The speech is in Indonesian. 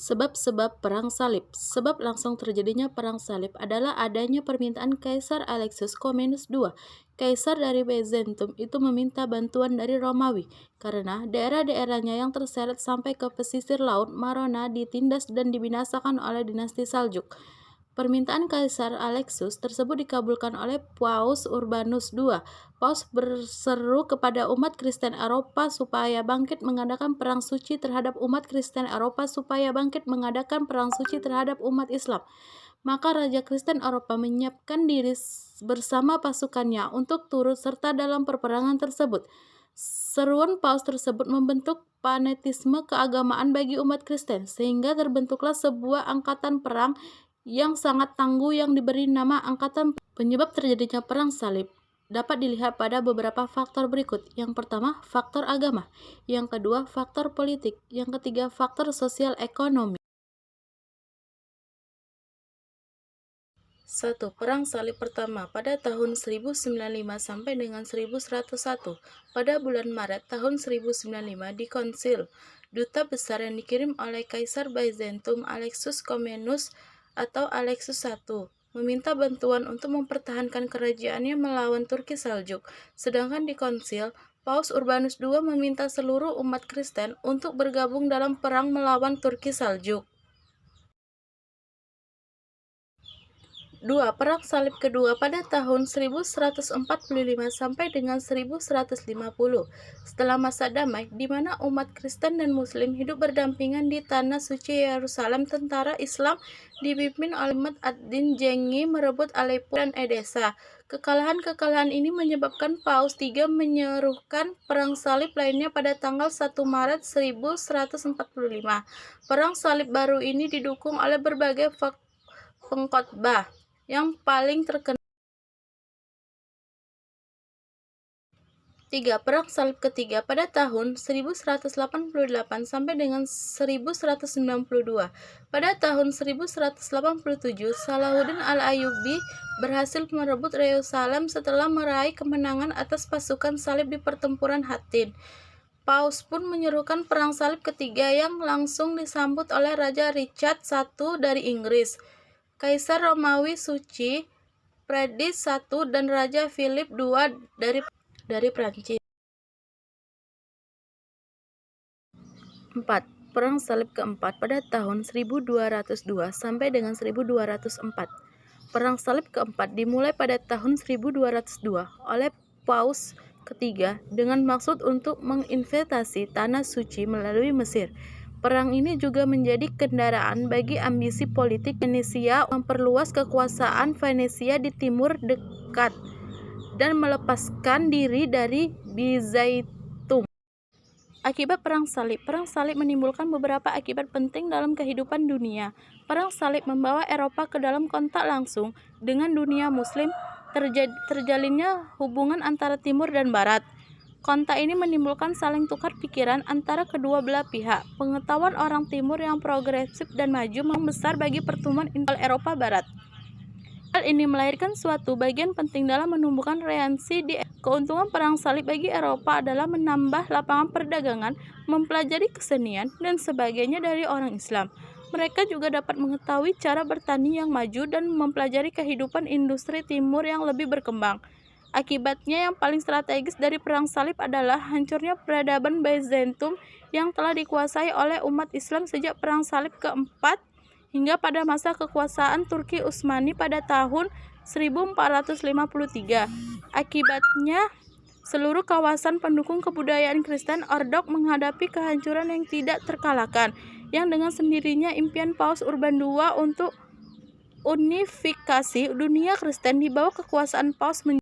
Sebab-sebab Perang Salib. Sebab langsung terjadinya Perang Salib adalah adanya permintaan Kaisar Alexius Komnenos II, Kaisar dari Bizantium, itu meminta bantuan dari Romawi, karena daerah-daerahnya yang terseret sampai ke pesisir laut Marona ditindas dan dibinasakan oleh dinasti Saljuk. Permintaan Kaisar Alexius tersebut dikabulkan oleh Paus Urbanus II. Paus berseru kepada umat Kristen Eropa supaya bangkit mengadakan perang suci terhadap umat Kristen Eropa supaya bangkit mengadakan perang suci terhadap umat Islam. Maka Raja Kristen Eropa menyiapkan diri bersama pasukannya untuk turut serta dalam peperangan tersebut. Seruan Paus tersebut membentuk fanatisme keagamaan bagi umat Kristen, sehingga terbentuklah sebuah angkatan perang yang sangat tangguh yang diberi nama Angkatan Penyebab terjadinya Perang Salib dapat dilihat pada beberapa faktor berikut. Yang pertama, faktor agama. Yang kedua, faktor politik. Yang ketiga, faktor sosial ekonomi. 1. Perang Salib pertama pada tahun 1095 sampai dengan 1101. Pada bulan Maret tahun 1095 di Konsil, duta besar yang dikirim oleh Kaisar Bizantium Alexius Komnenos atau Alexius I meminta bantuan untuk mempertahankan kerajaannya melawan Turki Saljuk. Sedangkan di Konsil, Paus Urbanus II meminta seluruh umat Kristen untuk bergabung dalam perang melawan Turki Saljuk. 2. Perang Salib kedua pada tahun 1145 sampai dengan 1150. Setelah masa damai, di mana umat Kristen dan Muslim hidup berdampingan di Tanah Suci Yerusalem, tentara Islam dipimpin oleh Muhammad ad-Din Zengi merebut Aleppo dan Edessa. Kekalahan-kekalahan ini menyebabkan Paus III menyerukan Perang Salib lainnya pada tanggal 1 Maret 1145. Perang Salib baru ini didukung oleh berbagai pengkhotbah. Yang paling terkenal 3. Perang Salib ketiga pada tahun 1188 sampai dengan 1192. Pada tahun 1187, Salahuddin al-Ayyubi berhasil merebut Yerusalem setelah meraih kemenangan atas pasukan salib di pertempuran Hattin. Paus pun menyerukan Perang Salib ketiga yang langsung disambut oleh Raja Richard I dari Inggris, Kaisar Romawi Suci Fredis I dan Raja Philip II dari Prancis. 4. Perang Salib keempat pada tahun 1202 sampai dengan 1204. Perang Salib keempat dimulai pada tahun 1202 oleh Paus ketiga dengan maksud untuk menginvasi Tanah Suci melalui Mesir. Perang ini juga menjadi kendaraan bagi ambisi politik Venesia memperluas kekuasaan Venesia di timur dekat dan melepaskan diri dari Bizantium. Akibat Perang Salib. Perang Salib menimbulkan beberapa akibat penting dalam kehidupan dunia. Perang Salib membawa Eropa ke dalam kontak langsung dengan dunia Muslim, terjalinnya hubungan antara Timur dan Barat. Kontak ini menimbulkan saling tukar pikiran antara kedua belah pihak. Pengetahuan orang Timur yang progresif dan maju membesar bagi pertumbuhan intelektual Eropa Barat. Hal ini melahirkan suatu bagian penting dalam menumbuhkan reaksi di keuntungan Perang Salib bagi Eropa adalah menambah lapangan perdagangan, mempelajari kesenian, dan sebagainya dari orang Islam. Mereka juga dapat mengetahui cara bertani yang maju dan mempelajari kehidupan industri Timur yang lebih berkembang. Akibatnya yang paling strategis dari Perang Salib adalah hancurnya peradaban Bizantium yang telah dikuasai oleh umat Islam sejak Perang Salib keempat hingga pada masa kekuasaan Turki Utsmani pada tahun 1453. Akibatnya, seluruh kawasan pendukung kebudayaan Kristen Ortodoks menghadapi kehancuran yang tidak terkalahkan, yang dengan sendirinya impian Paus Urban II untuk unifikasi dunia Kristen di bawah kekuasaan Paus menjadi